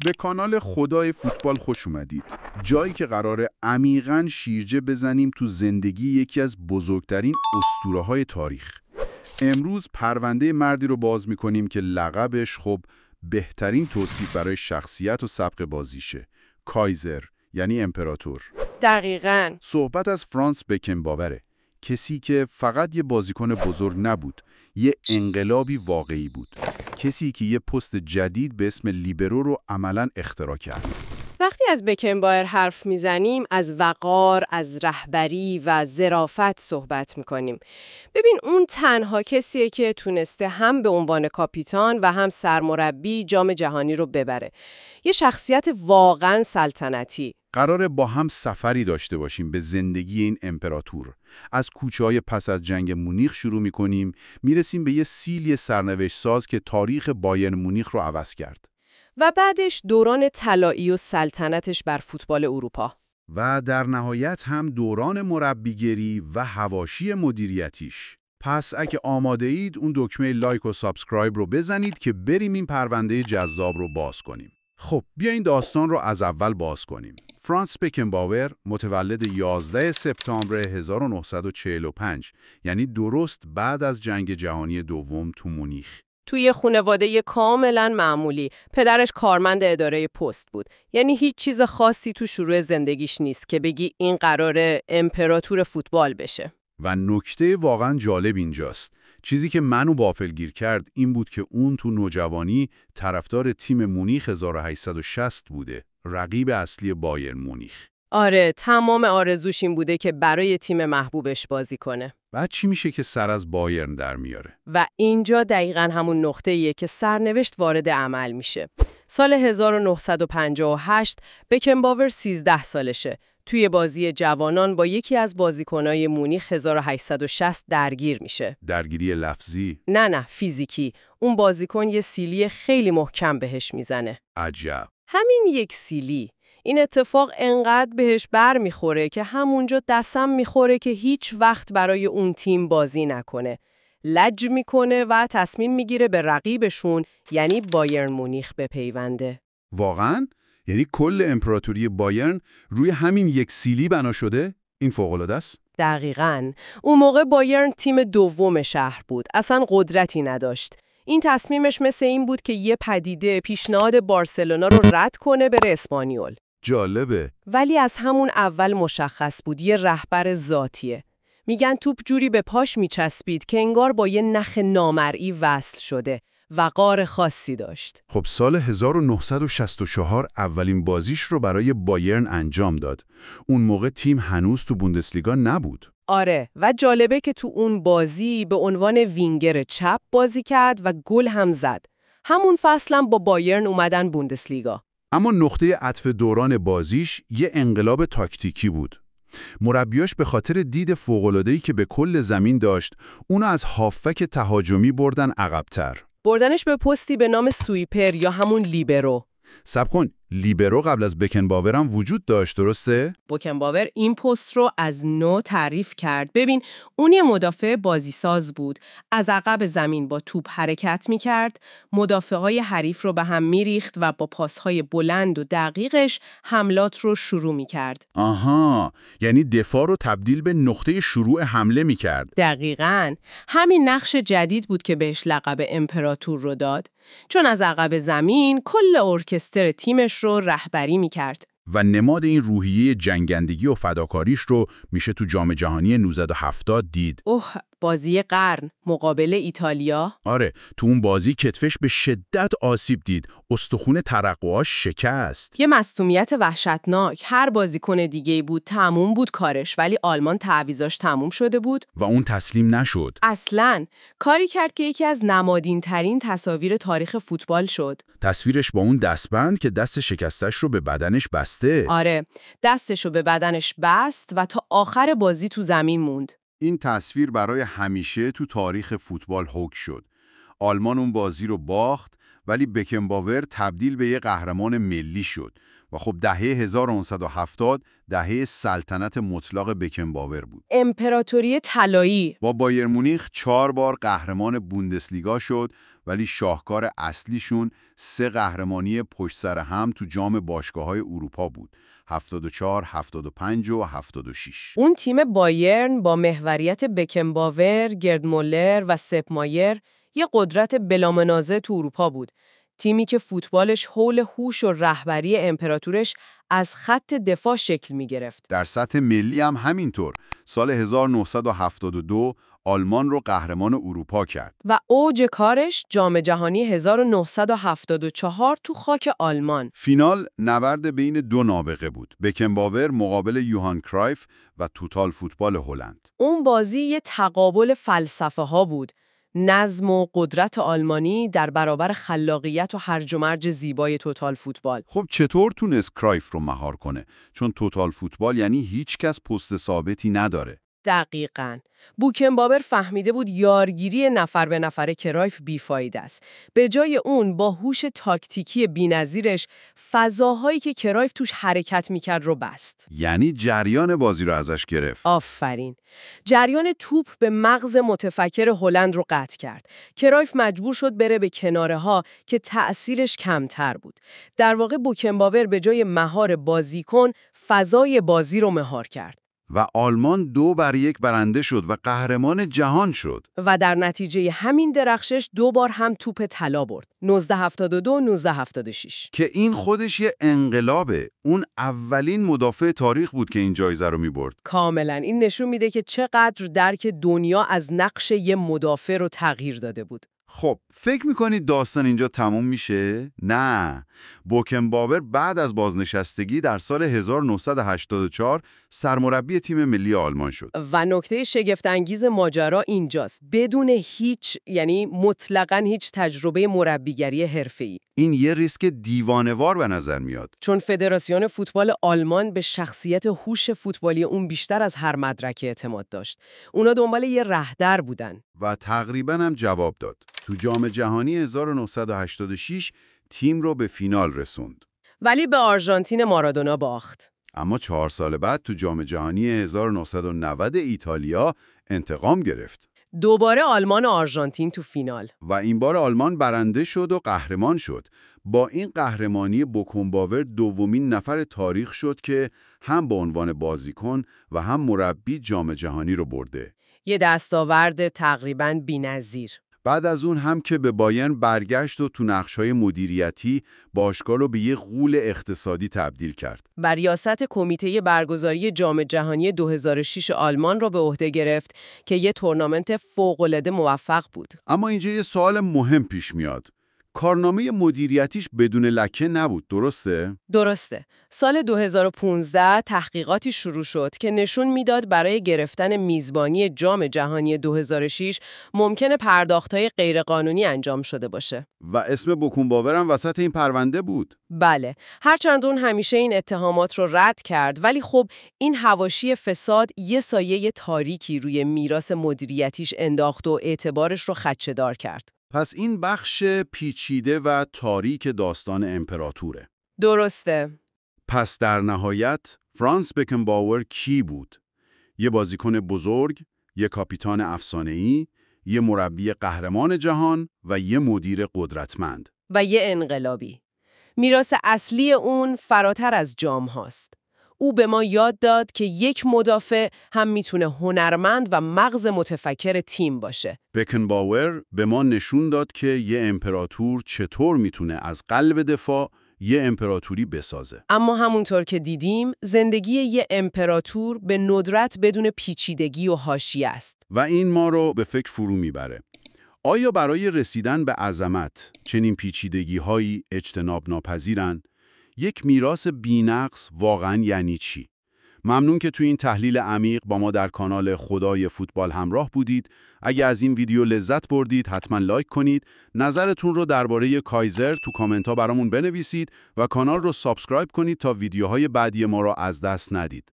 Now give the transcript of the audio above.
به کانال خدای فوتبال خوش اومدید. جایی که قراره عمیقاً شیرجه بزنیم تو زندگی یکی از بزرگترین اسطوره‌های تاریخ. امروز پرونده مردی رو باز می‌کنیم که لقبش خب بهترین توصیف برای شخصیت و سبق بازیشه. کایزر، یعنی امپراتور. دقیقاً. صحبت از فرانس بکنباوره. کسی که فقط یه بازیکن بزرگ نبود، یه انقلابی واقعی بود. کسی که یه پست جدید به اسم لیبرو رو عملاً اختراع کرد. وقتی از بکنباور حرف میزنیم از وقار، از رهبری و ظرافت صحبت میکنیم. ببین اون تنها کسیه که تونسته هم به عنوان کاپیتان و هم سرمربی جام جهانی رو ببره. یه شخصیت واقعاً سلطنتی. قراره با هم سفری داشته باشیم به زندگی این امپراتور. از کوچه‌های پس از جنگ مونیخ شروع می‌کنیم، میرسیم به یه سیلی سرنوشت ساز که تاریخ بایرن مونیخ رو عوض کرد. و بعدش دوران طلایی و سلطنتش بر فوتبال اروپا. و در نهایت هم دوران مربیگری و حواشی مدیریتیش. پس اگه آماده اید اون دکمه لایک و سابسکرایب رو بزنید که بریم این پرونده جذاب رو باز کنیم. خب بیاین داستان رو از اول باز کنیم. فرانس بکنباور متولد 11 سپتامبر 1945، یعنی درست بعد از جنگ جهانی دوم تو مونیخ. توی خانواده کاملا معمولی. پدرش کارمند اداره پست بود. یعنی هیچ چیز خاصی تو شروع زندگیش نیست که بگی این قراره امپراتور فوتبال بشه. و نکته واقعا جالب اینجاست. چیزی که منو غافلگیر کرد این بود که اون تو نوجوانی طرفدار تیم مونیخ 1860 بوده، رقیب اصلی بایرن مونیخ. آره، تمام آرزوش این بوده که برای تیم محبوبش بازی کنه. بعد چی میشه که سر از بایرن در میاره؟ و اینجا دقیقاً همون نقطه‌ایه که سرنوشت وارد عمل میشه. سال 1958 بکنباور 13 سالشه. توی بازی جوانان با یکی از بازیکنای مونیخ 1860 درگیر میشه. درگیری لفظی؟ نه فیزیکی. اون بازیکن یه سیلی خیلی محکم بهش میزنه. عجب. همین یک سیلی. این اتفاق انقدر بهش بر میخوره که همونجا دستم میخوره که هیچ وقت برای اون تیم بازی نکنه. لج میکنه و تصمیم میگیره به رقیبشون یعنی بایرن مونیخ بپیونده. واقعاً؟ یعنی کل امپراتوری بایرن روی همین یک سیلی بنا شده؟ این فوق‌العاده است. دقیقاً. اون موقع بایرن تیم دوم شهر بود. اصلا قدرتی نداشت. این تصمیمش مثل این بود که یه پدیده پیشنهاد بارسلونا رو رد کنه بره اسپانیول. جالبه. ولی از همون اول مشخص بود یه رهبر ذاتیه. میگن توپ جوری به پاش میچسبید که انگار با یه نخ نامرئی وصل شده. وقار خاصی داشت. خب سال 1964 اولین بازیش رو برای بایرن انجام داد. اون موقع تیم هنوز تو بوندسلیگا نبود. آره، و جالبه که تو اون بازی به عنوان وینگر چپ بازی کرد و گل هم زد. همون فصلم با بایرن اومدن بوندسلیگا. اما نقطه عطف دوران بازیش یه انقلاب تاکتیکی بود. مربیاش به خاطر دید فوق‌العاده‌ای که به کل زمین داشت، اونو از هافبک تهاجمی بردن عقب‌تر. بردنش به پستی به نام سویپر یا همون لیبرو. صبر کن، لیبرو قبل از بکنباور هم وجود داشت، درسته؟ بکنباور این پست رو از نو تعریف کرد. ببین، اون یه مدافع بازیساز بود. از عقب زمین با توپ حرکت می‌کرد، مدافعای حریف رو به هم می‌ریخت و با پاس‌های بلند و دقیقش حملات رو شروع می‌کرد. آها، یعنی دفاع رو تبدیل به نقطه شروع حمله می‌کرد. دقیقاً. همین نقش جدید بود که بهش لقب امپراتور رو داد. چون از عقب زمین کل ارکستر تیمش رو رهبری می‌کرد. و نماد این روحیه جنگندگی و فداکاریش رو میشه تو جام جهانی 1970 دید. بازی قرن مقابل ایتالیا. آره، تو اون بازی کتفش به شدت آسیب دید. استخون ترقواش شکست. یه مصدومیت وحشتناک. هر بازیکن دیگه‌ای بود تموم بود کارش، ولی آلمان تعویضاش تموم شده بود و اون تسلیم نشد. اصلاً. کاری کرد که یکی از نمادین‌ترین تصاویر تاریخ فوتبال شد. تصویرش با اون دستبند که دست شکستش رو به بدنش بسته. آره، دستش رو به بدنش بست و تا آخر بازی تو زمین موند. این تصویر برای همیشه تو تاریخ فوتبال حک شد. آلمان اون بازی رو باخت، ولی بکنباور تبدیل به یه قهرمان ملی شد. و خب دهه 1970 دهه سلطنت مطلق بکنباور بود. امپراتوری طلایی. با بایرن مونیخ 4 بار قهرمان بوندسلیگا شد ولی شاهکار اصلیشون 3 قهرمانی پشت سر هم تو جام باشگاه‌های اروپا بود. 74، 75 و 76. اون تیم بایرن با محوریت بکنباور، گرد مولر و سپ مایر یه قدرت بلامنازع تو اروپا بود. تیمی که فوتبالش حول هوش و رهبری امپراتورش از خط دفاع شکل می گرفت. در سطح ملی هم همینطور. سال 1972 آلمان رو قهرمان اروپا کرد. و اوج کارش جام جهانی 1974 تو خاک آلمان. فینال نبرد بین 2 نابغه بود. بکنباور مقابل یوهان کرایف و توتال فوتبال هلند. اون بازی یه تقابل فلسفه ها بود. نظم و قدرت آلمانی در برابر خلاقیت و هرج و مرج زیبای توتال فوتبال. خب چطور تونست کرایف رو مهار کنه؟ چون توتال فوتبال یعنی هیچ کس پست ثابتی نداره. دقیقاً. بوکنباور فهمیده بود یارگیری نفر به نفر کرایف بیفایده است. به جای اون با هوش تاکتیکی بی‌نظیرش فضاهایی که کرایف توش حرکت میکرد رو بست. یعنی جریان بازی رو ازش گرفت. آفرین. جریان توپ به مغز متفکر هلند رو قطع کرد. کرایف مجبور شد بره به کناره ها که تأثیرش کمتر بود. در واقع بوکنباور به جای مهار بازیکن فضای بازی رو مهار کرد. و آلمان 2-1 برنده شد و قهرمان جهان شد. و در نتیجه همین درخشش 2 بار هم توپ طلا برد. 1972 1976. که این خودش یه انقلابه. اون اولین مدافع تاریخ بود که این جایزه رو می‌برد. کاملا. این نشون میده که چقدر درک دنیا از نقش یه مدافع رو تغییر داده بود. خب فکر میکنید داستان اینجا تموم میشه؟ نه. بوکنباور بعد از بازنشستگی در سال 1984 سرمربی تیم ملی آلمان شد. و نکته شگفت‌انگیز ماجرا اینجاست. بدون هیچ، یعنی مطلقاً هیچ تجربه مربیگری حرفه‌ای. این یه ریسک دیوانه‌وار به نظر میاد. چون فدراسیون فوتبال آلمان به شخصیت هوش فوتبالی اون بیشتر از هر مدرک اعتماد داشت. اونا دنبال یه رهبر بودن. و تقریباً هم جواب داد. تو جام جهانی 1986 تیم رو به فینال رسوند. ولی به آرژانتین مارادونا باخت. اما 4 سال بعد تو جام جهانی 1990 ایتالیا انتقام گرفت. دوباره آلمان و آرژانتین تو فینال. و این بار آلمان برنده شد و قهرمان شد. با این قهرمانی بوکنباور دومین نفر تاریخ شد که هم به عنوان بازیکن و هم مربی جام جهانی رو برده. یه دستاورد تقریباً بی‌نظیر. بعد از اون هم که به بایرن برگشت و تو نقش‌های مدیریتی باشگاه رو به یه غول اقتصادی تبدیل کرد. بر ریاست کمیته برگزاری جام جهانی 2006 آلمان را به عهده گرفت که یه تورنمنت فوق‌العاده موفق بود. اما اینجا یه سوال مهم پیش میاد. کارنامه مدیریتیش بدون لکه نبود، درسته؟ درسته. سال 2015 تحقیقاتی شروع شد که نشون میداد برای گرفتن میزبانی جام جهانی 2006 ممکنه پرداخت‌های غیرقانونی انجام شده باشه. و اسم بوکنباور هم وسط این پرونده بود. بله، هرچند اون همیشه این اتهامات رو رد کرد، ولی خب این حواشی فساد یه سایه تاریکی روی میراث مدیریتیش انداخت و اعتبارش رو خدشه‌دار کرد. پس این بخش پیچیده و تاریک داستان امپراتوره. درسته. پس در نهایت فرانس بکنباور کی بود؟ یه بازیکن بزرگ، یه کاپیتان افسانه‌ای، یه مربی قهرمان جهان و یه مدیر قدرتمند. و یه انقلابی. میراث اصلی اون فراتر از جام هاست. او به ما یاد داد که یک مدافع هم میتونه هنرمند و مغز متفکر تیم باشه. بکنباور به ما نشون داد که یه امپراتور چطور میتونه از قلب دفاع یه امپراتوری بسازه. اما همونطور که دیدیم زندگی یه امپراتور به ندرت بدون پیچیدگی و حاشیه است. و این ما رو به فکر فرو میبره. آیا برای رسیدن به عظمت چنین پیچیدگی‌هایی اجتناب ناپذیرن؟ یک میراث بی‌نقص واقعاً یعنی چی؟ ممنون که توی این تحلیل عمیق با ما در کانال خدای فوتبال همراه بودید. اگه از این ویدیو لذت بردید حتما لایک کنید. نظرتون رو درباره کایزر تو کامنت ها برامون بنویسید و کانال رو سابسکرایب کنید تا ویدیوهای بعدی ما رو از دست ندید.